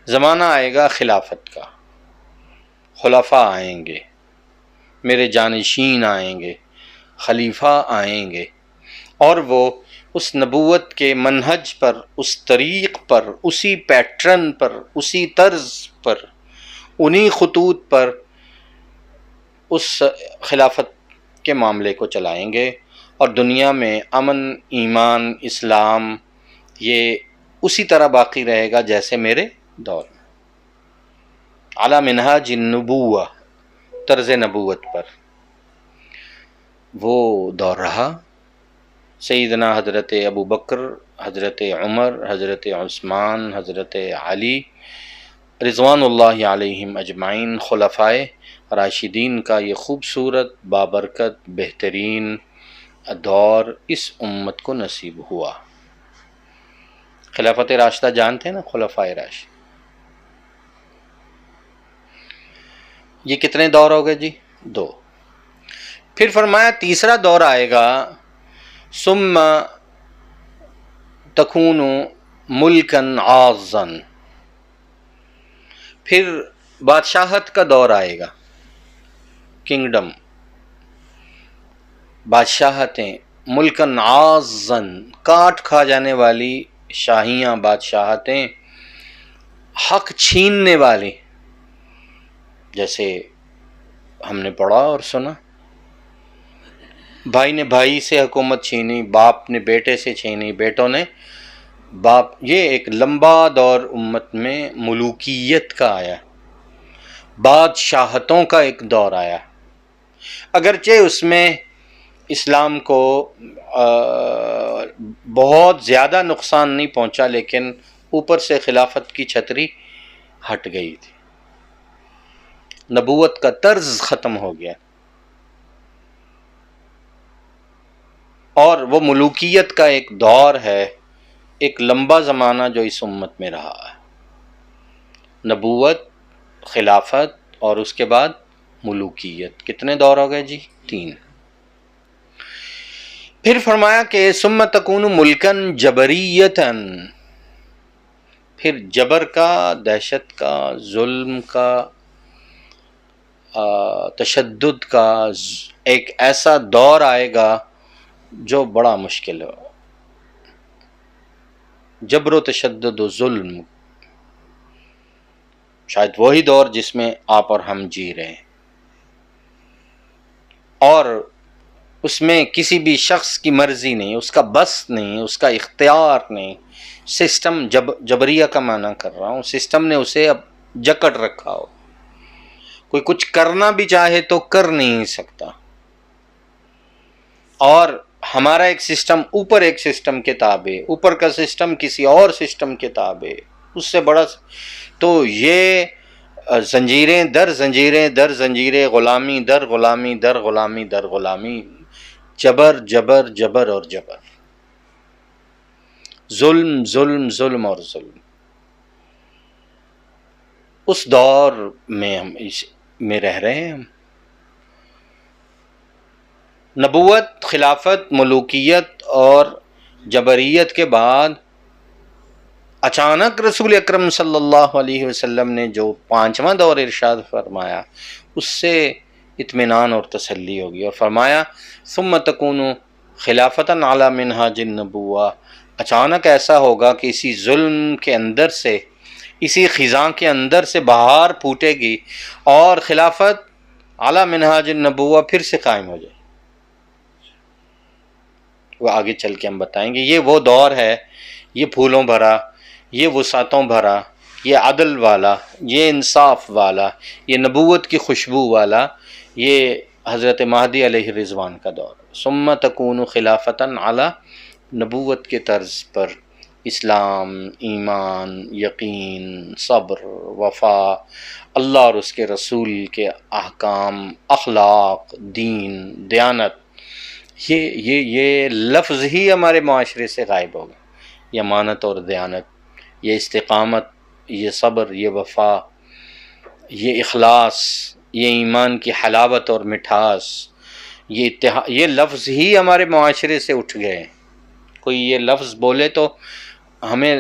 زمانہ آئے گا خلافت کا، خلفاء آئیں گے، میرے جانشین آئیں گے، خلیفہ آئیں گے، اور وہ اس نبوت کے منہج پر، اس طریق پر، اسی پیٹرن پر، اسی طرز پر، انہی خطوط پر اس خلافت کے معاملے کو چلائیں گے، اور دنیا میں امن، ایمان، اسلام یہ اسی طرح باقی رہے گا جیسے میرے دور میں، علی منہاج النبوہ، طرز نبوت پر۔ وہ دور رہا، سیدنا حضرت ابو بکر، حضرت عمر، حضرت عثمان، حضرت علی رضوان اللہ علیہم اجمعین، خلفائے راشدین کا یہ خوبصورت، بابرکت، بہترین دور اس امت کو نصیب ہوا۔ خلافت راشدہ جانتے ہیں نا، خلفائے راشد، یہ کتنے دور ہو گئے جی؟ 2۔ پھر فرمایا تیسرا دور آئے گا، ثم تکون ملکن عاظن، پھر بادشاہت کا دور آئے گا، کنگڈم، بادشاہتیں، ملکن عاظن، کاٹ کھا جانے والی شاہیاں، بادشاہتیں، حق چھیننے والی، جیسے ہم نے پڑھا اور سنا، بھائی نے بھائی سے حکومت چھینی، باپ نے بیٹے سے چھینی، بیٹوں نے باپ یہ ایک لمبا دور امت میں ملوکیت کا آیا، بادشاہتوں کا ایک دور آیا، اگرچہ اس میں اسلام کو بہت زیادہ نقصان نہیں پہنچا، لیکن اوپر سے خلافت کی چھتری ہٹ گئی تھی، نبوت کا طرز ختم ہو گیا، اور وہ ملوکیت کا ایک دور ہے، ایک لمبا زمانہ جو اس امت میں رہا ہے، نبوت، خلافت اور اس کے بعد ملوکیت۔ کتنے دور ہو گئے جی؟ 3۔ پھر فرمایا کہ ثم تکون ملکن جبریتن، پھر جبر کا، دہشت کا، ظلم کا، تشدد کا ایک ایسا دور آئے گا جو بڑا مشکل ہے، جبر و تشدد و ظلم، شاید وہی دور جس میں آپ اور ہم جی رہے ہیں، اور اس میں کسی بھی شخص کی مرضی نہیں، اس کا بس نہیں، اس کا اختیار نہیں، سسٹم، جبریہ کا معنی کر رہا ہوں، سسٹم نے اسے اب جکڑ رکھا ہو، کوئی کچھ کرنا بھی چاہے تو کر نہیں سکتا، اور ہمارا ایک سسٹم اوپر ایک سسٹم کے تابع، اوپر کا سسٹم کسی اور سسٹم کے تابع، اس سے بڑا، تو یہ زنجیریں در زنجیریں در زنجیریں، غلامی در غلامی در غلامی در غلامی، جبر جبر جبر اور جبر، ظلم ظلم ظلم اور ظلم، اس دور میں ہم میں رہ رہے ہیں۔ ہم نبوت، خلافت، ملوکیت اور جبریت کے بعد اچانک رسول اکرم صلی اللہ علیہ وسلم نے جو 5واں دور ارشاد فرمایا، اس سے اطمینان اور تسلی ہوگی، اور فرمایا ثم تکون خلافتاً علی منہاج النبوہ، اچانک ایسا ہوگا کہ اسی ظلم کے اندر سے، اسی خزاں کے اندر سے بہار پھوٹے گی، اور خلافت علی منہاج النبوہ پھر سے قائم ہو جائے، وہ آگے چل کے ہم بتائیں گے۔ یہ وہ دور ہے، یہ پھولوں بھرا، یہ وسعتوں بھرا، یہ عدل والا، یہ انصاف والا، یہ نبوت کی خوشبو والا، یہ حضرت مہدی علیہ الرضوان کا دور۔ ثم تکون خلافتاً علی، نبوت کے طرز پر اسلام، ایمان، یقین، صبر، وفا، اللہ اور اس کے رسول کے احکام، اخلاق، دین، دیانت، یہ لفظ ہی ہمارے معاشرے سے غائب ہو گئے، یہ امانت اور دیانت، یہ استقامت، یہ صبر، یہ وفا، یہ اخلاص، یہ ایمان کی حلاوت اور مٹھاس، یہ اتحاد، یہ لفظ ہی ہمارے معاشرے سے اٹھ گئے ہیں۔ کوئی یہ لفظ بولے تو ہمیں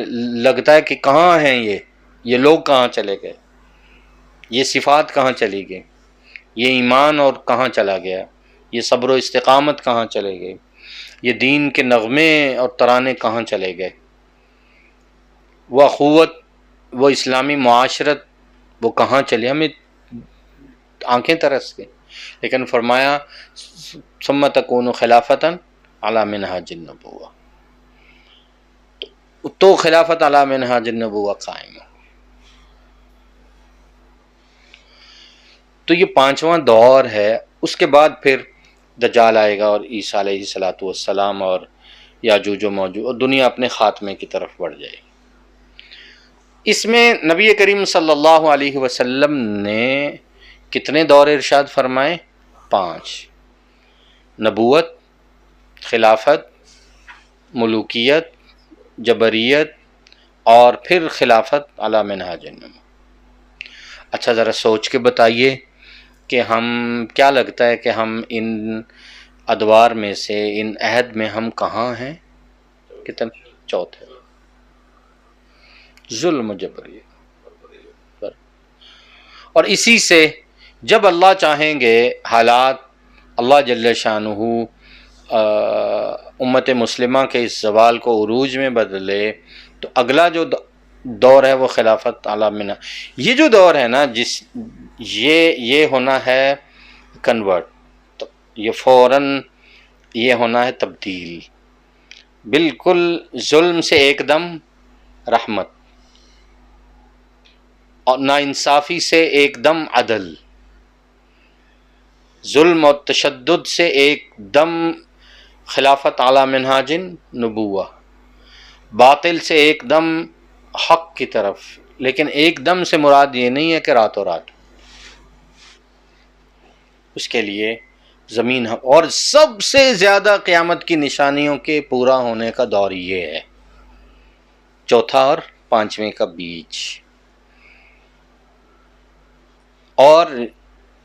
لگتا ہے کہ کہاں ہیں یہ لوگ کہاں چلے گئے، یہ صفات کہاں چلی گئی، یہ ایمان اور کہاں چلا گیا، یہ صبر و استقامت کہاں چلے گئے، یہ دین کے نغمے اور ترانے کہاں چلے گئے، وہ اخوت، وہ اسلامی معاشرت، وہ کہاں چلے، ہمیں آنکھیں ترس گئی۔ لیکن فرمایا ثم تکون خلافتاً علی منہاج النبوہ، تو خلافت علی منہاج النبوہ قائم ہو۔ تو یہ 5واں دور ہے، اس کے بعد پھر دجال آئے گا اور عیسیٰ علیہ السلام اور یاجوج و ماجوج، اور دنیا اپنے خاتمے کی طرف بڑھ جائے گی۔ اس میں نبی کریم صلی اللہ علیہ وسلم نے کتنے دور ارشاد فرمائے؟ 5، نبوت، خلافت، ملوکیت، جبریت، اور پھر خلافت علی منہاج النبوہ۔ اچھا ذرا سوچ کے بتائیے کہ ہم، کیا لگتا ہے کہ ہم ان ادوار میں سے، ان عہد میں ہم کہاں ہیں؟ کتنے؟ چوتھے، ظلم و جبریت، اور اسی سے جب اللہ چاہیں گے حالات، اللہ جل شانہ امت مسلمہ کے اس زوال کو عروج میں بدلے، تو اگلا جو دور ہے وہ خلافت علی منہاج، یہ جو دور ہے نا، یہ ہونا ہے کنورٹ، یہ فوراً یہ ہونا ہے تبدیل، بالکل ظلم سے ایک دم رحمت، اور ناانصافی سے ایک دم عدل، ظلم اور تشدد سے ایک دم خلافت اعلی منہاج نبوہ، باطل سے ایک دم حق کی طرف، لیکن ایک دم سے مراد یہ نہیں ہے کہ راتوں رات، اس کے لیے زمین اور سب سے زیادہ قیامت کی نشانیوں کے پورا ہونے کا دور یہ ہے، چوتھا اور پانچویں کا بیچ، اور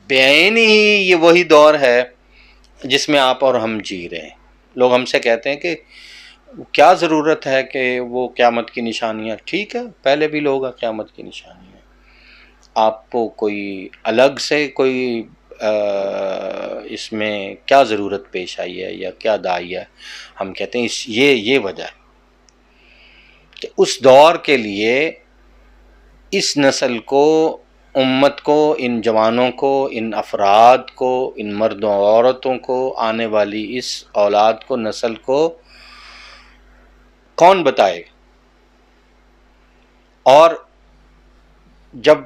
بعین ہی یہ وہی دور ہے جس میں آپ اور ہم جی رہے ہیں۔ لوگ ہم سے کہتے ہیں کہ کیا ضرورت ہے کہ وہ قیامت کی نشانیاں، ٹھیک ہے پہلے بھی لوگ ہیں قیامت کی نشانیاں، آپ کو کوئی الگ سے کوئی اس میں کیا ضرورت پیش آئی ہے یا کیا داعی ہے؟ ہم کہتے ہیں یہ وجہ ہے کہ اس دور کے لیے اس نسل کو، امت کو، ان جوانوں کو، ان افراد کو، ان مردوں اور عورتوں کو، آنے والی اس اولاد کو، نسل کو کون بتائے؟ اور جب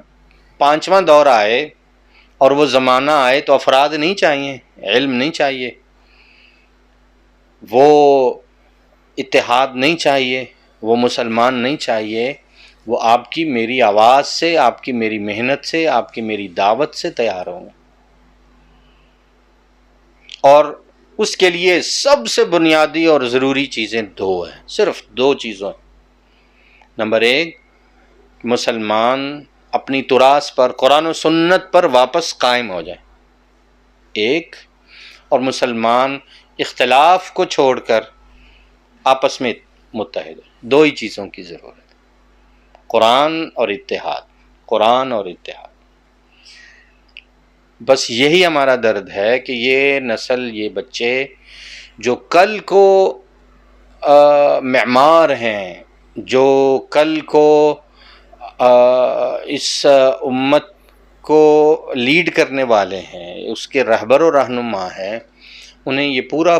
پانچواں دور آئے اور وہ زمانہ آئے تو افراد نہیں چاہیے، علم نہیں چاہیے، وہ اتحاد نہیں چاہیے، وہ مسلمان نہیں چاہیے، وہ آپ کی میری آواز سے، آپ کی میری محنت سے، آپ کی میری دعوت سے تیار ہوں، اور اس کے لیے سب سے بنیادی اور ضروری چیزیں دو ہیں، صرف دو چیزوں ہیں۔ نمبر ایک، مسلمان اپنی تراث پر، قرآن و سنت پر واپس قائم ہو جائے، ایک، اور مسلمان اختلاف کو چھوڑ کر آپس میں متحد ہو، دو ہی چیزوں کی ضرورت ہے، قرآن اور اتحاد، قرآن اور اتحاد۔ بس یہی ہمارا درد ہے کہ یہ نسل، یہ بچے جو کل کو معمار ہیں، جو کل کو اس امت کو لیڈ کرنے والے ہیں، اس کے رہبر و رہنما ہیں، انہیں یہ پورا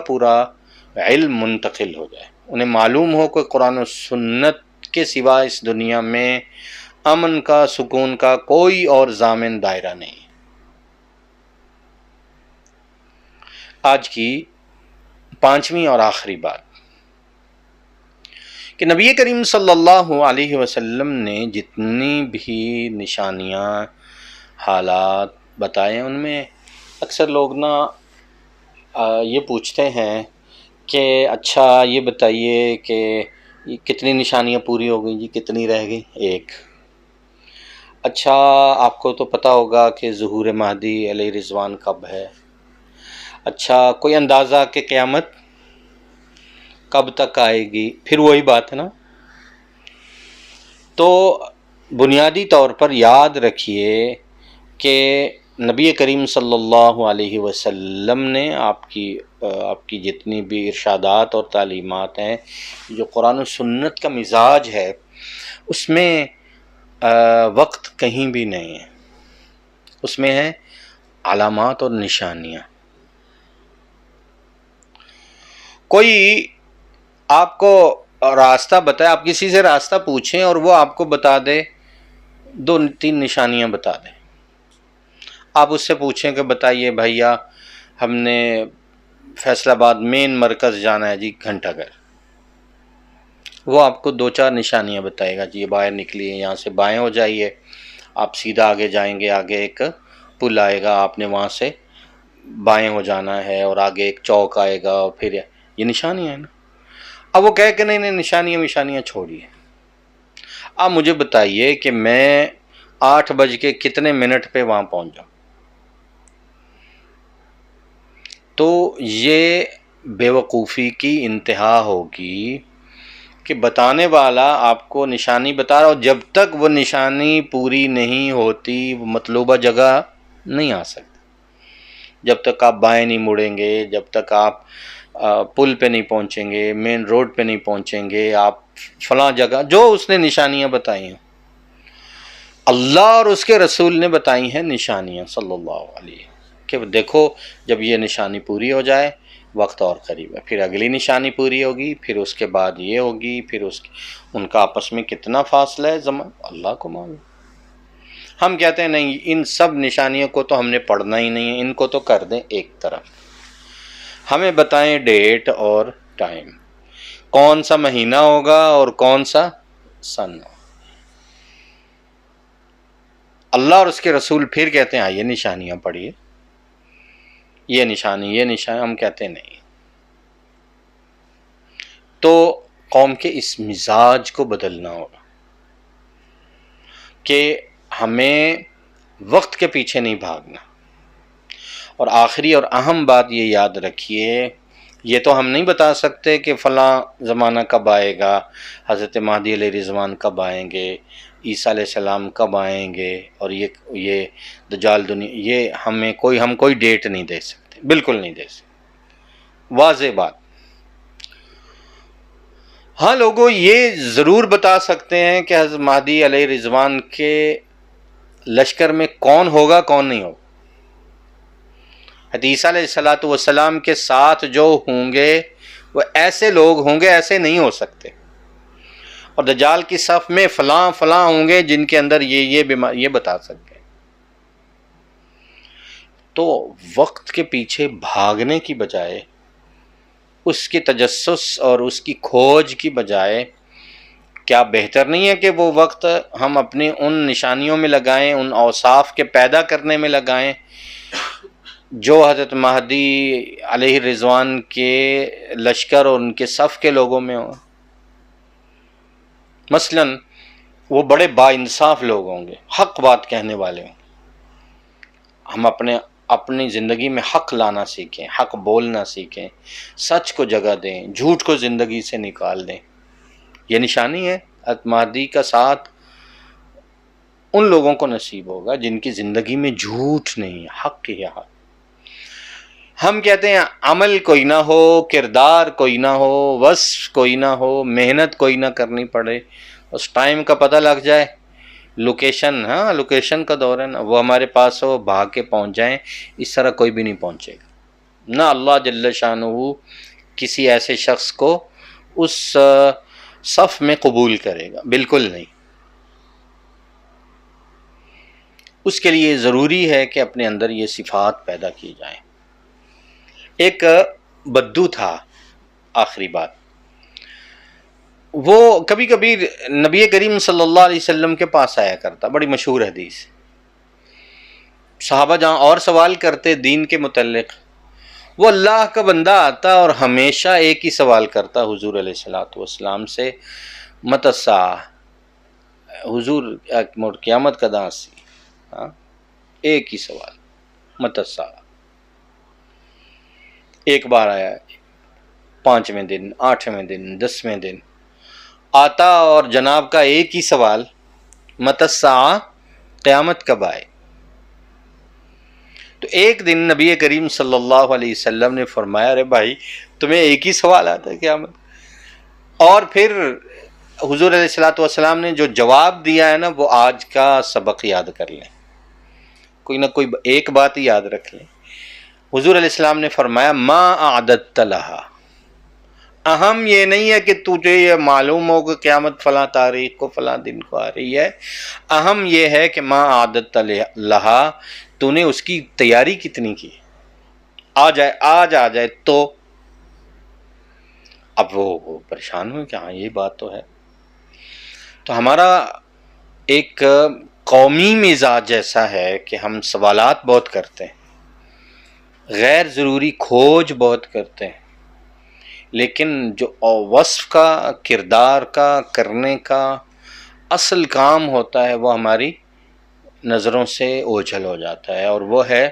علم منتقل ہو جائے، انہیں معلوم ہو کہ قرآن و سنت کے سوا اس دنیا میں امن کا، سکون کا کوئی اور ضامن دائرہ نہیں۔ آج کی پانچویں اور آخری بات کہ نبی کریم صلی اللہ علیہ وسلم نے جتنی بھی نشانیاں، حالات بتائے، ان میں اکثر لوگ یہ پوچھتے ہیں کہ اچھا یہ بتائیے کہ کتنی نشانیاں پوری ہو گئیں جی، کتنی رہ گئی؟ ایک۔ اچھا آپ کو تو پتہ ہوگا کہ ظہور مہدی علیہ رضوان کب ہے؟ اچھا کوئی اندازہ کہ قیامت کب تک آئے گی؟ پھر وہی بات ہے نا۔ تو بنیادی طور پر یاد رکھیے کہ نبی کریم صلی اللہ علیہ وسلم نے آپ کی جتنی بھی ارشادات اور تعلیمات ہیں، جو قرآن و سنت کا مزاج ہے، اس میں وقت کہیں بھی نہیں ہے، اس میں ہے علامات اور نشانیاں۔ کوئی آپ کو راستہ بتائے، آپ کسی سے راستہ پوچھیں اور وہ آپ کو بتا دے، 2-3 نشانیاں بتا دیں، آپ اس سے پوچھیں کہ بتائیے بھیا ہم نے فیصل آباد مین مرکز جانا ہے جی، گھنٹہ گھر، وہ آپ کو 2-4 نشانیاں بتائے گا، جی یہ باہر نکلیے، یہاں سے بائیں ہو جائیے، آپ سیدھا آگے جائیں گے، آگے ایک پل آئے گا، آپ نے وہاں سے بائیں ہو جانا ہے، اور آگے ایک چوک آئے گا، اور پھر یہ نشانیاں ہیں نا۔ اب وہ کہے کہ نہیں نشانیاں چھوڑیے، اب مجھے بتائیے کہ میں 8:00 پہ وہاں پہنچ جاؤں، تو یہ بے وقوفی کی انتہا ہوگی کہ بتانے والا آپ کو نشانی بتا رہا، اور جب تک وہ نشانی پوری نہیں ہوتی وہ مطلوبہ جگہ نہیں آ سکتی، جب تک آپ بائیں نہیں مڑیں گے، جب تک آپ پل پہ نہیں پہنچیں گے، مین روڈ پہ نہیں پہنچیں گے، آپ فلاں جگہ جو اس نے نشانیاں بتائی ہیں، اللہ اور اس کے رسول نے بتائی ہیں نشانیاں صلی اللہ علیہ، کہ دیکھو جب یہ نشانی پوری ہو جائے وقت اور قریب ہے، پھر اگلی نشانی پوری ہوگی، پھر اس کے بعد یہ ہوگی، پھر ان کا آپس میں کتنا فاصلہ ہے زمان اللہ کو معلوم۔ ہم کہتے ہیں نہیں، ان سب نشانیوں کو تو ہم نے پڑھنا ہی نہیں ہے، ان کو تو کر دیں ایک طرف، ہمیں بتائیں ڈیٹ اور ٹائم، کون سا مہینہ ہوگا اور کون سا سن ہوگا۔ اللہ اور اس کے رسول پھر کہتے ہیں آئیے نشانیاں پڑھیے، یہ نشانی یہ نشانی، ہم کہتے ہیں نہیں۔ تو قوم کے اس مزاج کو بدلنا ہوگا کہ ہمیں وقت کے پیچھے نہیں بھاگنا۔ اور آخری اور اہم بات یہ یاد رکھیے، یہ تو ہم نہیں بتا سکتے کہ فلاں زمانہ کب آئے گا، حضرت مہدی علیہ رضوان کب آئیں گے، عیسیٰ علیہ السلام کب آئیں گے، اور یہ دجال دنیا، یہ ہم کوئی ڈیٹ نہیں دے سکتے، بالکل نہیں دے سکتے، واضح بات۔ ہاں لوگوں یہ ضرور بتا سکتے ہیں کہ حضرت مہدی علیہ رضوان کے لشکر میں کون ہوگا کون نہیں ہوگا۔ حضرت عیسیٰ علیہ السلام کے ساتھ جو ہوں گے وہ ایسے لوگ ہوں گے، ایسے نہیں ہو سکتے، اور دجال کی صف میں فلاں فلاں ہوں گے جن کے اندر یہ بیمار، یہ بتا سکتے ہیں۔ تو وقت کے پیچھے بھاگنے کی بجائے، اس کی تجسس اور اس کی کھوج کی بجائے، کیا بہتر نہیں ہے کہ وہ وقت ہم اپنی ان نشانیوں میں لگائیں، ان اوصاف کے پیدا کرنے میں لگائیں جو حضرت مہدی علیہ رضوان کے لشکر اور ان کے صف کے لوگوں میں ہوں۔ مثلاً وہ بڑے با انصاف لوگ ہوں گے، حق بات کہنے والے ہوں، ہم اپنی زندگی میں حق لانا سیکھیں، حق بولنا سیکھیں، سچ کو جگہ دیں، جھوٹ کو زندگی سے نکال دیں۔ یہ نشانی ہے حضرت مہدی کا ساتھ ان لوگوں کو نصیب ہوگا جن کی زندگی میں جھوٹ نہیں، حق ہی حق۔ ہم کہتے ہیں عمل کوئی نہ ہو، کردار کوئی نہ ہو، وصف کوئی نہ ہو، محنت کوئی نہ کرنی پڑے، اس ٹائم کا پتہ لگ جائے، لوکیشن، ہاں لوکیشن کا دور ہے نا، وہ ہمارے پاس ہو، بھاگ کے پہنچ جائیں، اس طرح کوئی بھی نہیں پہنچے گا۔ نہ اللہ جل شانہ کسی ایسے شخص کو اس صف میں قبول کرے گا، بالکل نہیں۔ اس کے لیے ضروری ہے کہ اپنے اندر یہ صفات پیدا کی جائیں۔ ایک بدو تھا، آخری بات، وہ کبھی کبھی نبی کریم صلی اللہ علیہ وسلم کے پاس آیا کرتا، بڑی مشہور حدیث، صحابہ جہاں اور سوال کرتے دین کے متعلق، وہ اللہ کا بندہ آتا اور ہمیشہ ایک ہی سوال کرتا حضور علیہ السلام سے، متی الساعہ، حضور قیامت کا داں سی، ایک ہی سوال، متی الساعہ۔ ایک بار آیا 5ویں دن، 8ویں دن، 10ویں دن آتا اور جناب کا ایک ہی سوال، متی الساعہ، قیامت کب آئے۔ تو ایک دن نبی کریم صلی اللہ علیہ وسلم نے فرمایا، ارے بھائی تمہیں ایک ہی سوال آتا ہے قیامت؟ اور پھر حضور علیہ السلام نے جو جواب دیا ہے نا، وہ آج کا سبق یاد کر لیں، کوئی نہ کوئی ایک بات ہی یاد رکھ لیں۔ حضور علیہ السلام نے فرمایا، ما اعددت لہا، اہم یہ نہیں ہے کہ تجھے یہ معلوم ہو کہ قیامت فلاں تاریخ کو فلاں دن کو آ رہی ہے، اہم یہ ہے کہ ما اعددت لہا، تو نے اس کی تیاری کتنی کی، آج آ جائے تو۔ اب وہ پریشان ہوئے کہ ہاں یہ بات تو ہے۔ تو ہمارا ایک قومی مزاج ایسا ہے کہ ہم سوالات بہت کرتے ہیں، غیر ضروری کھوج بہت کرتے ہیں، لیکن جو وصف کا، کردار کا، کرنے کا اصل کام ہوتا ہے وہ ہماری نظروں سے اوجھل ہو جاتا ہے، اور وہ ہے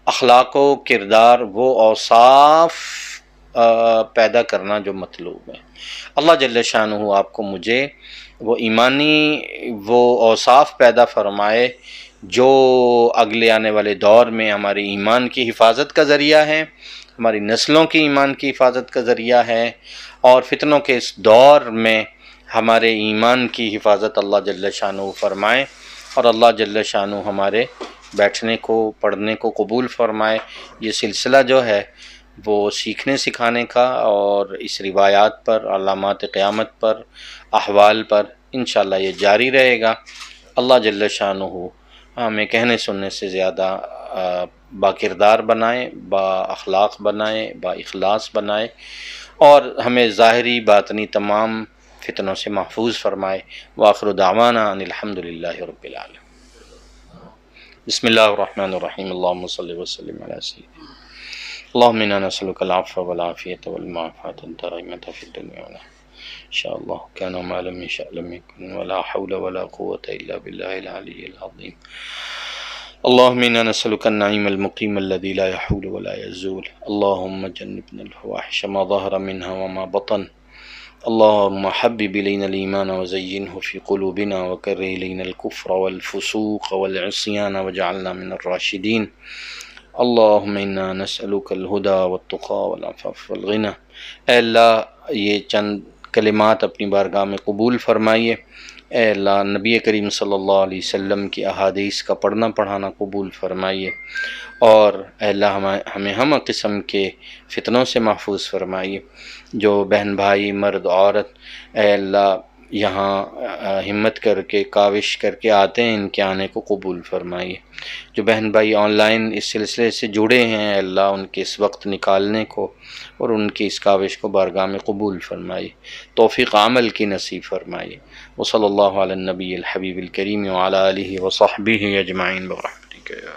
اخلاق و کردار، وہ اوصاف پیدا کرنا جو مطلوب ہے۔ اللہ جل شانہ آپ کو مجھے وہ ایمانی وہ اوصاف پیدا فرمائے جو اگلے آنے والے دور میں ہماری ایمان کی حفاظت کا ذریعہ ہے، ہماری نسلوں کی ایمان کی حفاظت کا ذریعہ ہے، اور فتنوں کے اس دور میں ہمارے ایمان کی حفاظت اللہ جل شانہ فرمائے، اور اللہ جل شانہ ہمارے بیٹھنے کو، پڑھنے کو قبول فرمائے۔ یہ سلسلہ جو ہے وہ سیکھنے سکھانے کا، اور اس روایات پر، علامات قیامت پر، احوال پر انشاءاللہ یہ جاری رہے گا۔ اللہ جل شانہ ہمیں کہنے سننے سے زیادہ با کردار بنائے، با اخلاق بنائے، با اخلاص بنائے، اور ہمیں ظاہری باطنی تمام فتنوں سے محفوظ فرمائے۔ وآخر دعوانا ان الحمد للہ رب العالمین۔ بسم اللہ الرحمن الرحیم، اللہم صلی وسلم علی سیدنا اللہم انا نسألک العفو والعافیۃ والمعافاۃ الدائمۃ فی الدنیا والآخرہ انشاء اللہ کان ما لم یشأ لم یکن ولا حول ولا قوة الا باللہ العلی العظیم۔ اللہم انا نسألک النعیم المقیم الذی لا یحول ولا یزول، اللہم جنبنا الفواحش ما ظہر منها وما بطن، اللہم حبب الینا الایمان وزینہ فی قلوبنا وکرہ الینا الکفر والفسوق والعصیان وجعلنا من الراشدین، اللہم انا نسألک الہدی والتقی والعفاف والغنی۔ اے اللہ یہ چند کلمات اپنی بارگاہ میں قبول فرمائیے۔ اے اللہ نبی کریم صلی اللہ علیہ وسلم کی احادیث کا پڑھنا پڑھانا قبول فرمائیے، اور اے اللہ ہمیں ہم قسم کے فتنوں سے محفوظ فرمائیے۔ جو بہن بھائی مرد عورت اے اللہ یہاں ہمت کر کے کاوش کر کے آتے ہیں، ان کے آنے کو قبول فرمائیے۔ جو بہن بھائی آن لائن اس سلسلے سے جڑے ہیں اے اللہ ان کے اس وقت نکالنے کو اور ان کی اس کاوش کو بارگاہ میں قبول فرمائیے، توفیق عمل کی نصیب فرمائیے۔ وصلی اللہ علی النبی الحبیب الکریم وعلی آلہ وصحبہ اجمعین برحمتک یا